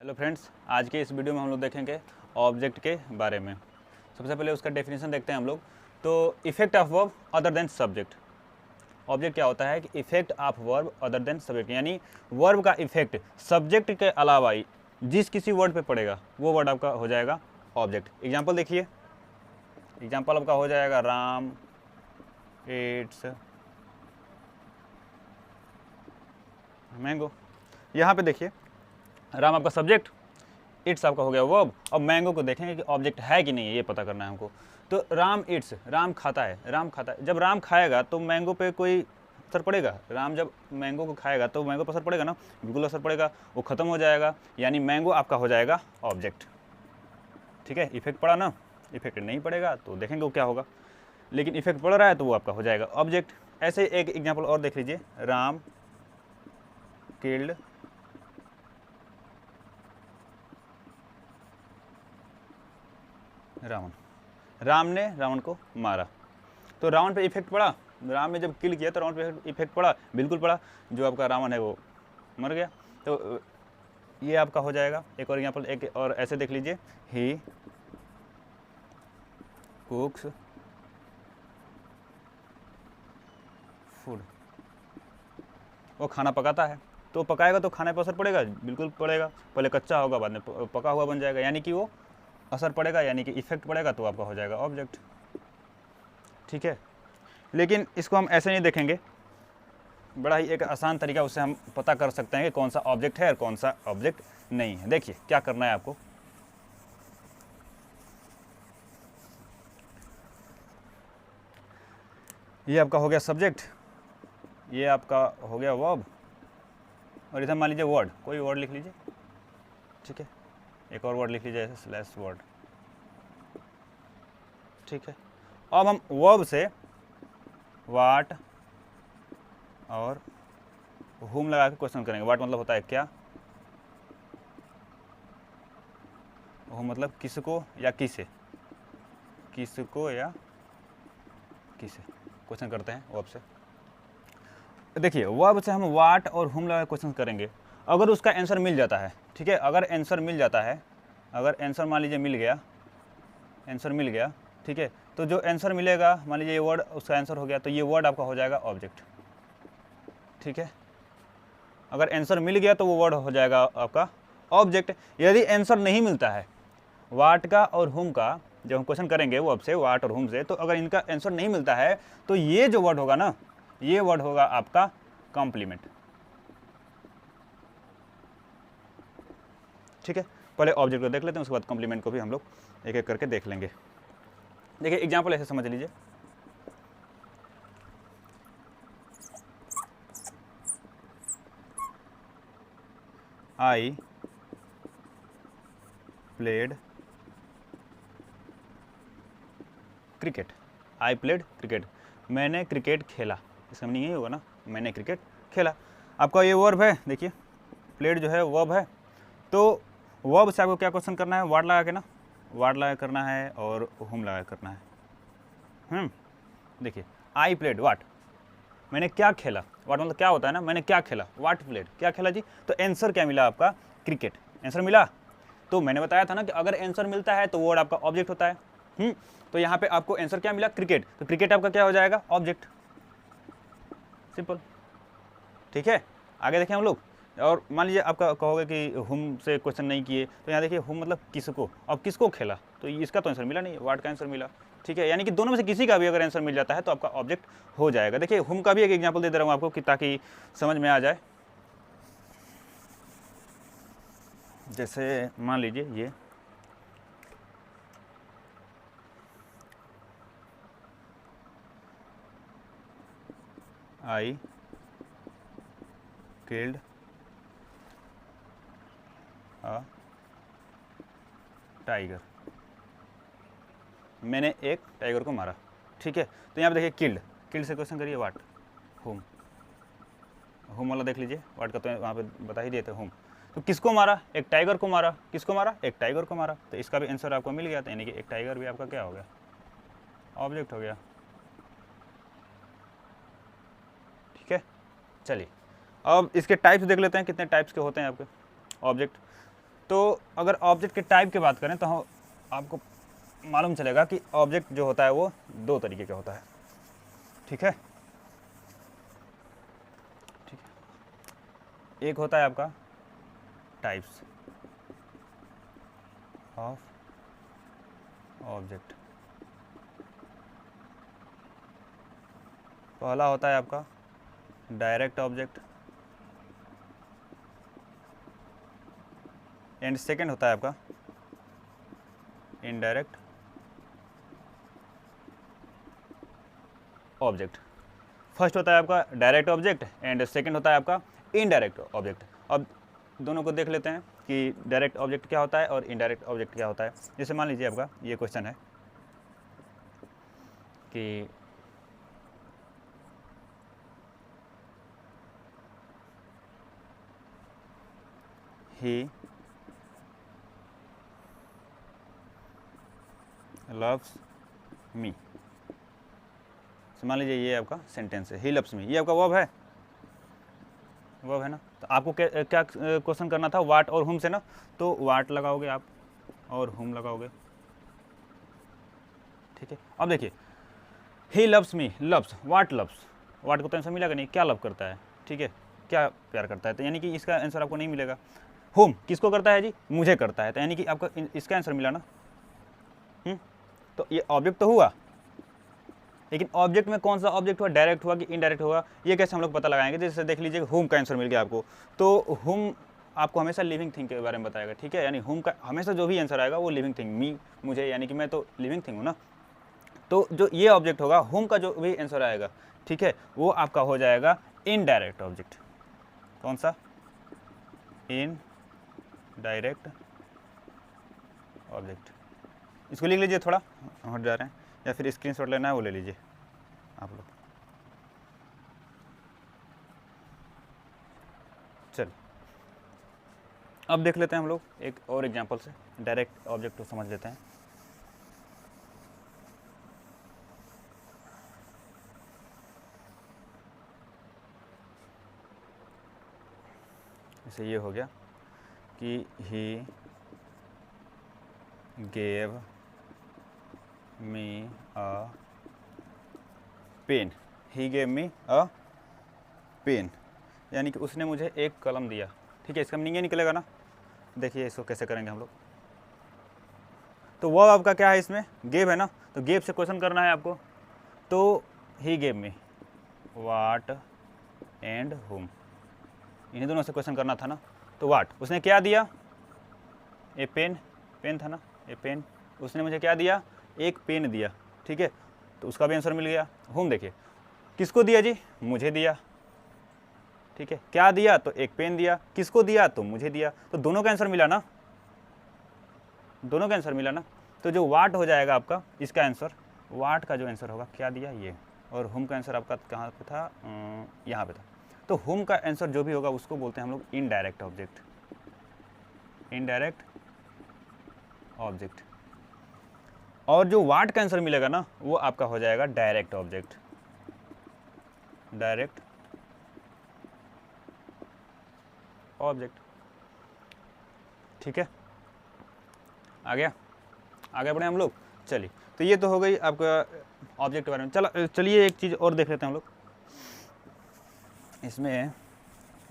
Hello friends, आज के इस वीडियो में हम लोग देखेंगे ऑब्जेक्ट के बारे में। सबसे पहले उसका डेफिनेशन देखते हैं हम लोग। तो effect of verb other than subject. Object क्या होता है कि effect of verb other than subject, यानी वर्ब का इफेक्ट सब्जेक्ट के अलावा जिस किसी वर्ड पे पड़ेगा वो वर्ड आपका हो जाएगा ऑब्जेक्ट। एग्जाम्पल देखिए, एग्जाम्पल आपका हो जाएगा राम इट्स मैंगो। यहाँ पे देखिए, राम आपका सब्जेक्ट, इट्स आपका हो गया वर्ब। अब मैंगो को देखेंगे कि ऑब्जेक्ट है कि नहीं है, ये पता करना है हमको। तो राम इट्स, राम खाता है, राम खाता है। जब राम खाएगा तो मैंगो पे कोई असर पड़ेगा? राम जब मैंगो को खाएगा तो मैंगो पर असर पड़ेगा ना? बिल्कुल असर पड़ेगा, वो ख़त्म हो जाएगा, यानी मैंगो आपका हो जाएगा ऑब्जेक्ट। ठीक है, इफेक्ट पड़ा ना? इफेक्ट नहीं पड़ेगा तो देखेंगे वो क्या होगा, लेकिन इफेक्ट पड़ रहा है तो वो आपका हो जाएगा ऑब्जेक्ट। ऐसे एक एग्जाम्पल और देख लीजिए, राम किल्ड रावण। राम ने रावण को मारा तो रावण पे इफेक्ट पड़ा। राम ने जब किल किया तो रावण पे इफेक्ट पड़ा, बिल्कुल पड़ा। जो आपका रावण है वो मर गया। तो ये आपका हो जाएगा। एक और एग्जाम्पल, एक और ऐसे देख लीजिए, ही कुक्स फूड। वो खाना पकाता है, तो पकाएगा तो खाने पर असर पड़ेगा? बिल्कुल पड़ेगा। पहले कच्चा होगा, बाद में पका हुआ बन जाएगा, यानी कि वो असर पड़ेगा, यानी कि इफेक्ट पड़ेगा, तो आपका हो जाएगा ऑब्जेक्ट। ठीक है, लेकिन इसको हम ऐसे नहीं देखेंगे, बड़ा ही एक आसान तरीका, उससे हम पता कर सकते हैं कि कौन सा ऑब्जेक्ट है और कौन सा ऑब्जेक्ट नहीं है। देखिए क्या करना है आपको। ये आपका हो गया सब्जेक्ट, ये आपका हो गया वर्ब, और इधर मान लीजिए वर्ड, कोई वर्ड लिख लीजिए। ठीक है, एक और वर्ड लिख लीजिए, ऐसे स्लैश वर्ड। ठीक है, अब हम वर्ब से वाट और हुम लगा के क्वेश्चन करेंगे। वाट मतलब होता है क्या, हुम मतलब किसको या किसे, किसको या किसे क्वेश्चन करते हैं वर्ब से। देखिए, वर्ब से हम वाट और हुम लगा क्वेश्चन करेंगे। अगर उसका आंसर मिल जाता है, ठीक है, अगर आंसर मिल जाता है, अगर आंसर मान लीजिए मिल गया, आंसर मिल गया, ठीक है, तो जो आंसर मिलेगा, मान लीजिए ये वर्ड उसका आंसर हो गया, तो ये वर्ड आपका हो जाएगा ऑब्जेक्ट। ठीक है, अगर आंसर मिल गया तो वो वर्ड हो जाएगा आपका ऑब्जेक्ट। यदि आंसर नहीं मिलता है वाट का और हुम का, जब हम क्वेश्चन करेंगे वर्ब से, वाट और हुम से, तो अगर इनका आंसर नहीं मिलता है तो ये जो वर्ड होगा ना, ये वर्ड होगा आपका कॉम्प्लीमेंट। ठीक है, पहले ऑब्जेक्ट को देख लेते हैं, उसके बाद कॉम्प्लीमेंट को भी हम लोग एक एक करके देख लेंगे। देखिए एग्जाम्पल ऐसे समझ लीजिए, I played cricket. I played cricket, मैंने क्रिकेट खेला। इसका मीनिंग यही होगा ना, मैंने क्रिकेट खेला। आपका ये वर्ब है, देखिए प्लेड जो है वर्ब है, तो वर्ब से आपको क्या क्वेश्चन करना है, वाट लगा के ना, वाट लगा करना है और हुम लगा करना है। देखिए आई प्लेड वाट, मैंने क्या खेला। वाट मतलब क्या होता है ना, मैंने क्या खेला, वाट प्लेड क्या खेला जी। तो आंसर क्या मिला आपका, क्रिकेट। आंसर मिला, तो मैंने बताया था ना कि अगर आंसर मिलता है तो वर्ड आपका ऑब्जेक्ट होता है। तो यहाँ पे आपको आंसर क्या मिला, क्रिकेट, तो क्रिकेट आपका क्या हो जाएगा, ऑब्जेक्ट। सिंपल। ठीक है, आगे देखें हम लोग। और मान लीजिए आपका कहोगे कि हुम से क्वेश्चन नहीं किए, तो यहाँ देखिए हुम मतलब किसको, अब किसको खेला, तो इसका तो आंसर मिला नहीं, वाट का आंसर मिला। ठीक है, यानी कि दोनों में से किसी का भी अगर आंसर मिल जाता है तो आपका ऑब्जेक्ट हो जाएगा। देखिए हुम का भी एक एग्जाम्पल दे दे रहा हूँ आपको कि ताकि समझ में आ जाए। जैसे मान लीजिए ये आई किल्ड अ टाइगर, मैंने एक टाइगर को मारा। ठीक है, तो यहाँ पे देखिए किल्ड, किल्ड से क्वेश्चन करिए वाट, हुम, हुम वाला देख लीजिए, वाट का तो वहाँ पे बता ही दिए थे, हुम। तो किसको मारा, एक टाइगर को मारा। किसको मारा, एक टाइगर को मारा, तो इसका भी आंसर आपको मिल गया, तो यानी कि एक टाइगर भी आपका क्या हो गया, ऑब्जेक्ट हो गया। ठीक है, चलिए अब इसके टाइप्स देख लेते हैं, कितने टाइप्स के होते हैं आपके ऑब्जेक्ट। तो अगर ऑब्जेक्ट के टाइप की बात करें तो आपको मालूम चलेगा कि ऑब्जेक्ट जो होता है वो दो तरीके का होता है। ठीक है, ठीक है। एक होता है आपका टाइप्स ऑफ ऑब्जेक्ट। पहला होता है आपका डायरेक्ट ऑब्जेक्ट एंड सेकंड होता है आपका इनडायरेक्ट ऑब्जेक्ट। फर्स्ट होता है आपका डायरेक्ट ऑब्जेक्ट एंड सेकंड होता है आपका इनडायरेक्ट ऑब्जेक्ट। अब दोनों को देख लेते हैं कि डायरेक्ट ऑब्जेक्ट क्या होता है और इनडायरेक्ट ऑब्जेक्ट क्या होता है। जैसे मान लीजिए आपका ये क्वेश्चन है कि ही लव्स मी। मान लीजिए ये आपका सेंटेंस है, ही लव्स मी, ये आपका वर्ब है, वर्ब है ना। तो आपको क्या क्वेश्चन करना था, वाट और हुम से ना, तो वाट लगाओगे आप और हुम लगाओगे। ठीक है, अब देखिए he loves me, loves, what loves, what को तो आंसर मिलेगा नहीं, क्या लव करता है, ठीक है, क्या प्यार करता है, तो यानी कि इसका आंसर आपको नहीं मिलेगा। हुम किसको करता है जी, मुझे करता है, तो यानी कि आपका इसका आंसर मिला ना। तो ये ऑब्जेक्ट तो हुआ, लेकिन ऑब्जेक्ट में कौन सा ऑब्जेक्ट हुआ, डायरेक्ट हुआ कि इनडायरेक्ट हुआ, ये कैसे हम लोग पता लगाएंगे। जैसे देख लीजिए हुम का आंसर मिल गया आपको, तो हुम आपको हमेशा लिविंग थिंग के बारे में बताएगा। ठीक है, यानी हुम का हमेशा जो भी आंसर आएगा वो लिविंग थिंग, मी मुझे, यानी कि मैं तो लिविंग थिंग हूँ ना। तो जो ये ऑब्जेक्ट होगा हुम का जो भी आंसर आएगा, ठीक है, वो आपका हो जाएगा इनडायरेक्ट ऑब्जेक्ट। कौन सा, इन डायरेक्ट ऑब्जेक्ट। इसको लिख लीजिए, थोड़ा हट जा रहे हैं, या फिर स्क्रीनशॉट लेना है वो ले लीजिए आप लोग। चल अब देख लेते हैं हम लोग एक और एग्जांपल से, डायरेक्ट ऑब्जेक्ट को समझ लेते हैं। जैसे ये हो गया कि he gave me a pen, he gave me a pen, यानी कि उसने मुझे एक कलम दिया। ठीक है, इसका मीनिंग ये निकलेगा ना। देखिए इसको कैसे करेंगे हम लोग। तो वो आपका क्या है, इसमें गेव है ना, तो गेव से क्वेश्चन करना है आपको। तो ही गेव मी वाट एंड हुम, इन्हीं दोनों से क्वेश्चन करना था ना। तो वाट, उसने क्या दिया, ए पेन, पेन था ना, ए पेन, उसने मुझे क्या दिया, एक पेन दिया। ठीक है, तो उसका भी आंसर मिल गया। हुम देखिए किसको दिया जी, मुझे दिया। ठीक है, क्या दिया, तो एक पेन दिया, किसको दिया, तो मुझे दिया, तो दोनों का आंसर मिला ना, दोनों का आंसर मिला ना। तो जो वाट हो जाएगा आपका इसका आंसर, वाट का जो आंसर होगा क्या दिया ये, और हुम का आंसर आपका कहाँ पे था, यहाँ पे था। तो हुम का आंसर जो भी होगा उसको बोलते हैं हम लोग इनडायरेक्ट ऑब्जेक्ट, इनडायरेक्ट ऑब्जेक्ट। और जो वाट का आंसर मिलेगा ना वो आपका हो जाएगा डायरेक्ट ऑब्जेक्ट, डायरेक्ट ऑब्जेक्ट। ठीक है, आ गया, आगे बढ़े हम लोग। चलिए, तो ये तो हो गई आपका ऑब्जेक्ट के बारे में। चलिए एक चीज़ और देख लेते हैं हम लोग, इसमें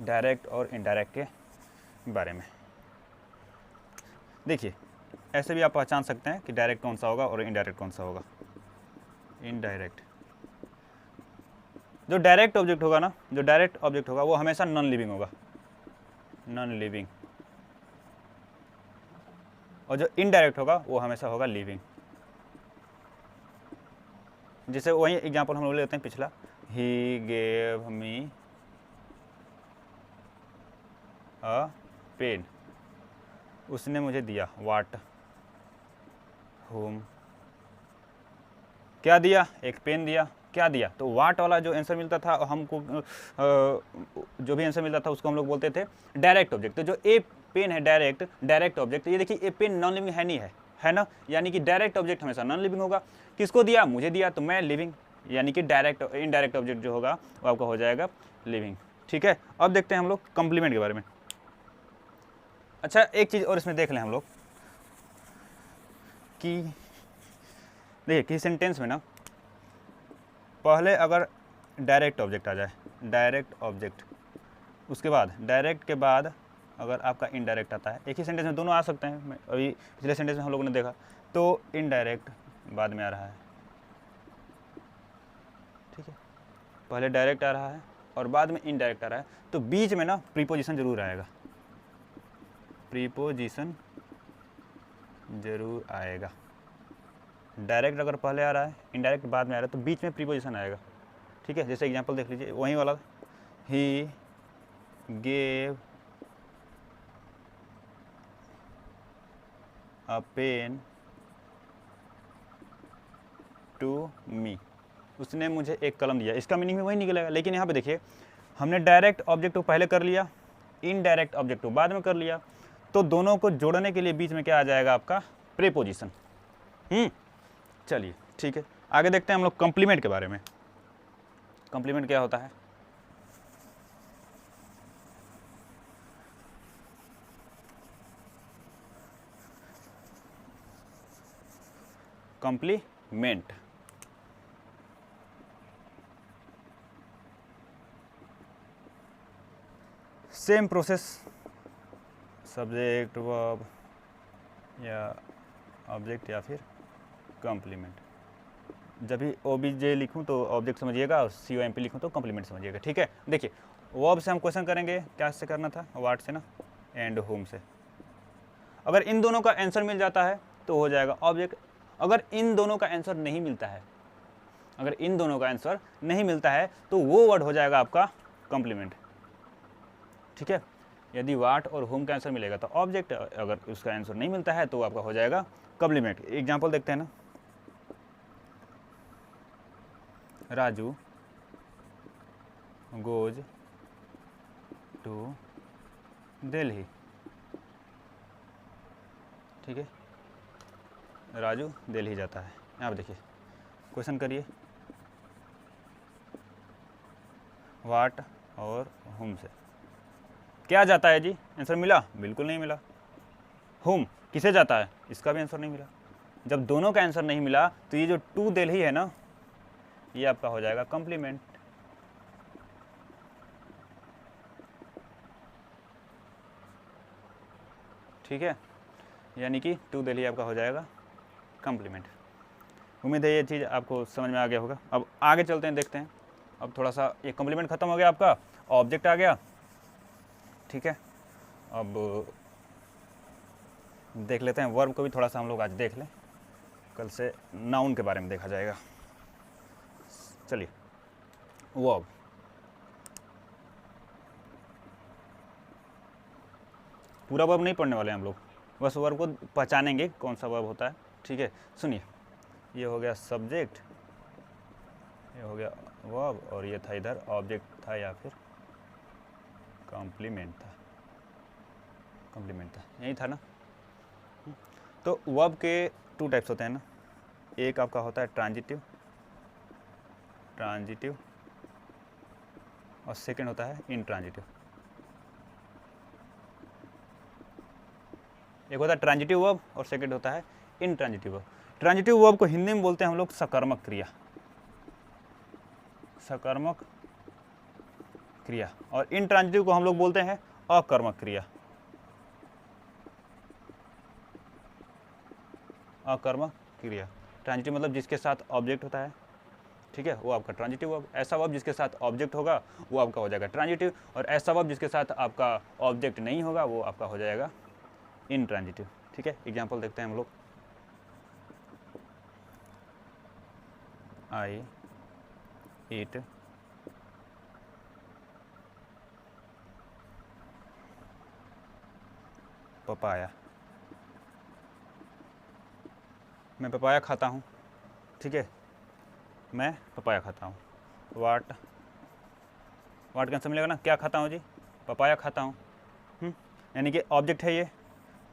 डायरेक्ट और इनडायरेक्ट के बारे में। देखिए ऐसे भी आप पहचान सकते हैं कि डायरेक्ट कौन सा होगा और इनडायरेक्ट कौन सा होगा। इनडायरेक्ट, जो डायरेक्ट ऑब्जेक्ट होगा ना, जो डायरेक्ट ऑब्जेक्ट होगा वो हमेशा नॉन लिविंग होगा, नॉन लिविंग। और जो इनडायरेक्ट होगा वो हमेशा होगा लिविंग। जैसे वही एग्जांपल हम लोग लेते हैं पिछला, ही गेव मी अ पेन, उसने मुझे दिया, वाट, होम, क्या दिया, एक पेन दिया, क्या दिया, तो वाट वाला जो आंसर मिलता था हमको, जो भी आंसर मिलता था उसको हम लोग बोलते थे डायरेक्ट ऑब्जेक्ट। तो जो ए पेन है डायरेक्ट ऑब्जेक्ट, ये देखिए ए पेन नॉन लिविंग है नहीं है ना, यानी कि डायरेक्ट ऑब्जेक्ट हमेशा नॉन लिविंग होगा। किसको दिया, मुझे दिया, तो मैं लिविंग, यानी कि डायरेक्ट इनडायरेक्ट ऑब्जेक्ट जो होगा वो आपका हो जाएगा लिविंग। ठीक है, अब देखते हैं हम लोग कॉम्प्लीमेंट के बारे में। अच्छा एक चीज़ और इसमें देख लें हम लोग कि देखिए किसी सेंटेंस में ना पहले अगर डायरेक्ट ऑब्जेक्ट आ जाए, डायरेक्ट ऑब्जेक्ट, उसके बाद डायरेक्ट के बाद अगर आपका इनडायरेक्ट आता है, एक ही सेंटेंस में दोनों आ सकते हैं। मैं अभी पिछले सेंटेंस में हम लोगों ने देखा तो इनडायरेक्ट बाद में आ रहा है, ठीक है, पहले डायरेक्ट आ रहा है और बाद में इनडायरेक्ट आ रहा है, तो बीच में ना प्रीपोजिशन जरूर आएगा, प्रीपोजिशन जरूर आएगा। डायरेक्ट अगर पहले आ रहा है, इनडायरेक्ट बाद में आ रहा है, तो बीच में प्रीपोजिशन आएगा, ठीक है। जैसे एग्जांपल देख लीजिए वही वाला, he gave a pen to me, उसने मुझे एक कलम दिया, इसका मीनिंग भी वही निकलेगा। लेकिन यहाँ पे देखिए हमने डायरेक्ट ऑब्जेक्ट को पहले कर लिया, इनडायरेक्ट ऑब्जेक्ट को बाद में कर लिया, तो दोनों को जोड़ने के लिए बीच में क्या आ जाएगा आपका, प्रीपोजिशन। चलिए ठीक है, आगे देखते हैं हम लोग कॉम्प्लीमेंट के बारे में। कॉम्प्लीमेंट क्या होता है? Complement same process, subject verb या ऑब्जेक्ट या फिर कॉम्प्लीमेंट। जब भी OBJ लिखूं तो ऑब्जेक्ट समझिएगा और COMP लिखूं तो कॉम्प्लीमेंट समझिएगा, ठीक है। देखिए वर्ब से हम क्वेश्चन करेंगे, क्या से करना था, वाट से ना, एंड होम से। अगर इन दोनों का आंसर मिल जाता है तो हो जाएगा ऑब्जेक्ट। अगर इन दोनों का आंसर नहीं मिलता है, अगर इन दोनों का आंसर नहीं मिलता है तो वो वर्ड हो जाएगा आपका कॉम्प्लीमेंट, ठीक है। यदि वाट और होम का आंसर मिलेगा तो ऑब्जेक्ट, अगर उसका आंसर नहीं मिलता है तो आपका हो जाएगा कॉम्प्लीमेंट। एग्जांपल देखते हैं ना, राजू गोज टू दिल्ली, ठीक है, राजू दिल्ली जाता है। यहाँ पे देखिए क्वेश्चन करिए, वाट और होम से क्या जाता है जी, आंसर मिला? बिल्कुल नहीं मिला। होम किसे जाता है, इसका भी आंसर नहीं मिला। जब दोनों का आंसर नहीं मिला तो ये जो टू दिल्ली है ना, ये आपका हो जाएगा कॉम्प्लीमेंट, ठीक है। यानी कि टू दिल्ली आपका हो जाएगा कॉम्प्लीमेंट। उम्मीद है ये चीज़ आपको समझ में आ गया होगा। अब आगे चलते हैं, देखते हैं। अब थोड़ा सा ये कॉम्प्लीमेंट खत्म हो गया, आपका ऑब्जेक्ट आ गया, ठीक है। अब देख लेते हैं वर्ब को भी थोड़ा सा हम लोग आज देख लें, कल से नाउन के बारे में देखा जाएगा। चलिए वर्ब, पूरा वर्ब नहीं पढ़ने वाले हम लोग, बस वर्ब को पहचानेंगे कौन सा वर्ब होता है, ठीक है। सुनिए, ये हो गया सब्जेक्ट, ये हो गया वर्ब, और ये था इधर ऑब्जेक्ट था या फिर कॉम्प्लीमेंट था, कॉम्प्लीमेंट था, यही था ना। तो वर्ब के टू टाइप्स होते हैं ना, एक आपका होता है ट्रांजिटिव, ट्रांजिटिव, और सेकंड होता है इनट्रांजिटिव। एक होता है ट्रांजिटिव वर्ब और सेकंड होता है इनट्रांजिटिव वर्ब। ट्रांजिटिव वर्ब को हिंदी में बोलते हैं हम लोग सकर्मक क्रिया, सकर्मक क्रिया, और इनट्रांजिटिव को हम लोग बोलते हैं अकर्मक क्रिया, अकर्मक क्रिया। ट्रांजिटिव मतलब जिसके साथ ऑब्जेक्ट होता है, ठीक है, वो आपका ट्रांजिटिव वर्ब। ऐसा वर्ब जिसके साथ ऑब्जेक्ट होगा वो आपका हो जाएगा ट्रांजिटिव, और ऐसा वर्ब जिसके साथ आपका ऑब्जेक्ट नहीं होगा वो आपका हो जाएगा इनट्रांजिटिव, ठीक है। एग्जांपल देखते हैं हम लोग, आई ईट पपाया, मैं पपाया खाता हूँ, ठीक है, मैं पपाया खाता हूँ। वाट, वाट का आंसर मिलेगा ना, क्या खाता हूँ जी, पपाया खाता हूँ, यानी कि ऑब्जेक्ट है ये,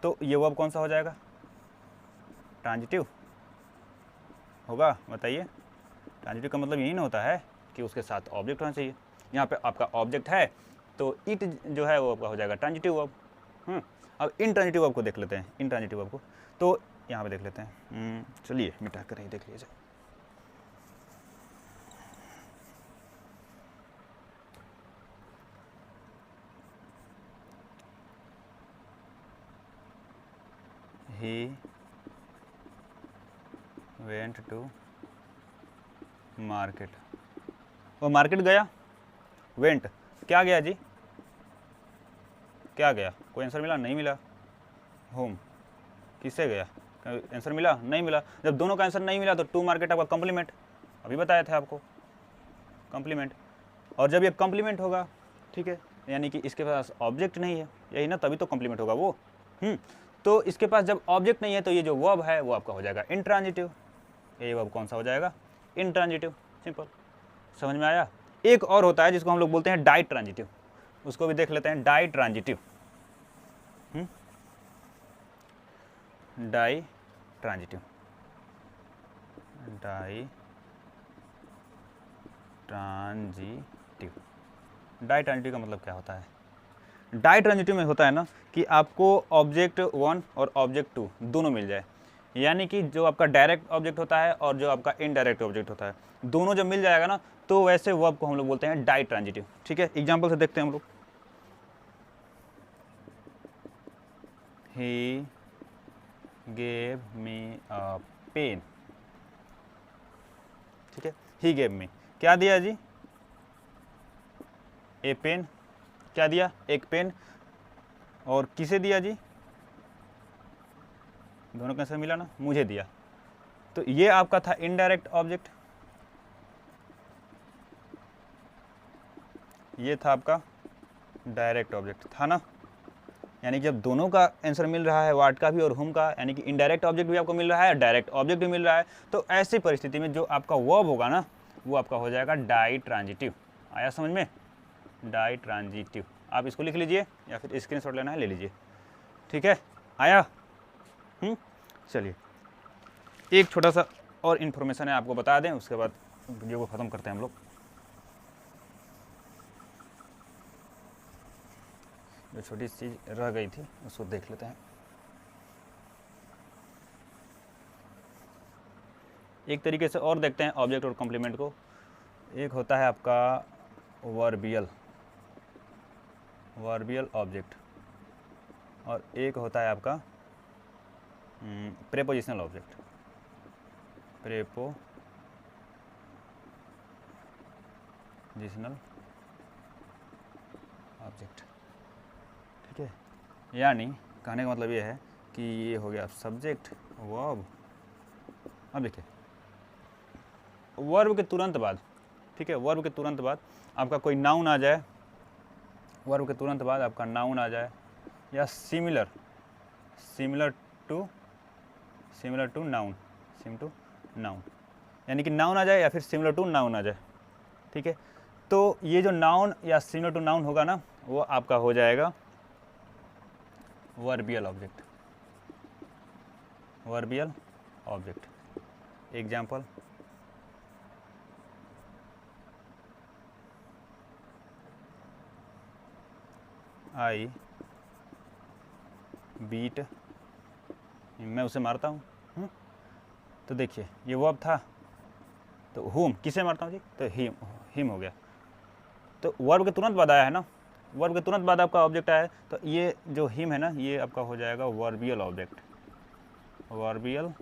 तो ये वर्ब कौन सा हो जाएगा, ट्रांजिटिव होगा, बताइए। ट्रांजिटिव का मतलब यही ना होता है कि उसके साथ ऑब्जेक्ट होना चाहिए। यहाँ पे आपका ऑब्जेक्ट है तो इट जो है वो आपका हो जाएगा ट्रांजिटिव वर्ब। अब इंट्रांजिटिव वर्ब को देख लेते हैं, इंट्रांजिटिव वर्ब को तो यहाँ पे देख लेते हैं। चलिए मिटा कर ही देख लीजिए। He went to market, वो मार्केट गया, वेंट क्या गया जी, क्या गया, कोई आंसर मिला, नहीं मिला। होम किससे गया, आंसर मिला, नहीं मिला। जब दोनों का आंसर नहीं मिला तो टू मार्केट आपका कॉम्प्लीमेंट, अभी बताया था आपको कॉम्प्लीमेंट। और जब ये कॉम्प्लीमेंट होगा, ठीक है, यानी कि इसके पास ऑब्जेक्ट नहीं है, यही ना, तभी तो कॉम्प्लीमेंट होगा वो। तो इसके पास जब ऑब्जेक्ट नहीं है तो ये जो वर्ब है वो आपका हो जाएगा इंट्रांजिटिव। ये वर्ब कौन सा हो जाएगा, इंट्रांजिटिव, सिंपल, समझ में आया। एक और होता है जिसको हम लोग बोलते हैं डाई ट्रांजिटिव, उसको भी देख लेते हैं। Ditransitive, ditransitive, ditransitive. Ditransitive का मतलब क्या होता है, डाई ट्रांजिटिव में होता है ना कि आपको ऑब्जेक्ट 1 और ऑब्जेक्ट 2 दोनों मिल जाए, यानी कि जो आपका डायरेक्ट ऑब्जेक्ट होता है और जो आपका इनडायरेक्ट ऑब्जेक्ट होता है, दोनों जब मिल जाएगा ना तो वैसे वर्ब को हम लोग बोलते हैं डाई ट्रांजिटिव। ठीक है, एग्जांपल से देखते हैं हम लोग। ही गेव मी अ पेन, ठीक है, ही गेव मी क्या दिया जी, ए पेन, क्या दिया, एक पेन, और किसे दिया जी, दोनों कैसे मिला ना, मुझे दिया। तो ये आपका था इनडायरेक्ट ऑब्जेक्ट, ये था आपका डायरेक्ट ऑब्जेक्ट, था ना। यानी कि जब दोनों का आंसर मिल रहा है, वाट का भी और हुम का, यानी कि इनडायरेक्ट ऑब्जेक्ट भी आपको मिल रहा है, डायरेक्ट ऑब्जेक्ट भी मिल रहा है, तो ऐसी परिस्थिति में जो आपका वर्ब होगा ना वो आपका हो जाएगा डाई ट्रांजिटिव। आया समझ में, डाई ट्रांजिटिव। आप इसको लिख लीजिए या फिर स्क्रीनशॉट लेना है ले लीजिए, ठीक है, आया। चलिए एक छोटा सा और इन्फॉर्मेशन है आपको बता दें, उसके बाद वीडियो को ख़त्म करते हैं हम लोग। जो छोटी चीज़ रह गई थी उसको देख लेते हैं। एक तरीके से और देखते हैं ऑब्जेक्ट और कॉम्प्लीमेंट को। एक होता है आपका वर्बियल, वर्बियल ऑब्जेक्ट, और एक होता है आपका प्रेपोजिशनल ऑब्जेक्ट, प्रेपोजिशनल ऑब्जेक्ट, ठीक है। यानी कहने का मतलब ये है कि ये हो गया सब्जेक्ट, वर्ब। अब देखिए वर्ब के तुरंत बाद, ठीक है, वर्ब के तुरंत बाद आपका कोई नाउन आ जाए, वर्ब के तुरंत बाद आपका नाउन आ जाए, या similar, similar to noun, sim to noun, यानी कि नाउन आ जाए या फिर सिमिलर टू नाउन आ जाए, ठीक है। तो ये जो नाउन या सिमिलर टू नाउन होगा ना वो आपका हो जाएगा वर्बियल object, वर्बियल object. Example, I beat, मैं उसे मारता हूँ। तो देखिए ये वर्ब था, तो हुम किसे मारता हूँ जी, तो हिम हो गया। तो वर्ब के तुरंत बाद आया है ना, वर्ब के तुरंत बाद आपका ऑब्जेक्ट आया है, तो ये जो हिम है ना ये आपका हो जाएगा वर्बियल ऑब्जेक्ट, वर्बियल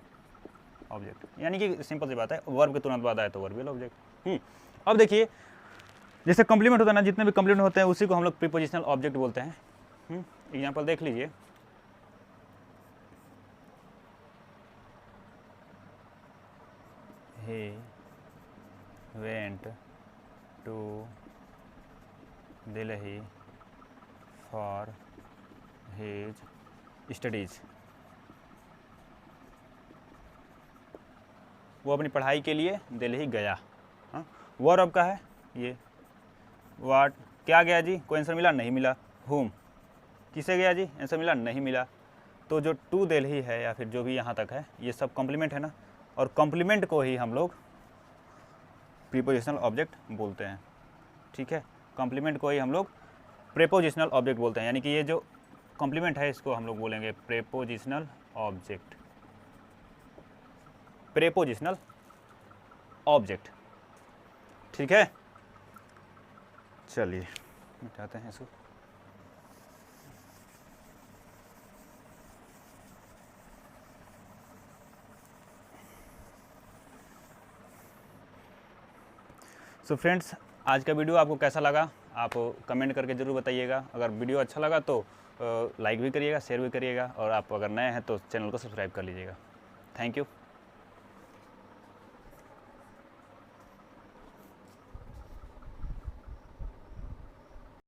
ऑब्जेक्ट। यानी कि सिंपल सी बात है, वर्ब के तुरंत बाद आया तो वर्बियल ऑब्जेक्ट। अब देखिए जैसे कॉम्प्लीमेंट होता है ना, जितने भी कॉम्प्लीमेंट होते हैं उसी को हम लोग प्रीपोजिशनल ऑब्जेक्ट बोलते हैं। एग्जाम्पल देख लीजिए, he went to Delhi for his studies, वो अपनी पढ़ाई के लिए दिल्ली गया। हाँ, वर्ब का है ये, वाट क्या गया जी, कोई आंसर मिला, नहीं मिला। हुम किसे गया जी, आंसर मिला, नहीं मिला। तो जो टू दिल्ली है या फिर जो भी यहाँ तक है ये सब कॉम्प्लीमेंट है ना, और कॉम्प्लीमेंट को ही हम लोग प्रीपोजिशनल ऑब्जेक्ट बोलते हैं, ठीक है। कॉम्प्लीमेंट को ही हम लोग प्रेपोजिशनल ऑब्जेक्ट बोलते हैं, यानी कि ये जो कॉम्प्लीमेंट है, इसको हम लोग बोलेंगे प्रेपोजिशनल ऑब्जेक्ट, प्रेपोजिशनल ऑब्जेक्ट। ठीक है, चलिए मिटाते हैं इसको। सो फ्रेंड्स, आज का वीडियो आपको कैसा लगा आप कमेंट करके ज़रूर बताइएगा। अगर वीडियो अच्छा लगा तो लाइक भी करिएगा, शेयर भी करिएगा, और आप अगर नए हैं तो चैनल को सब्सक्राइब कर लीजिएगा। Thank you.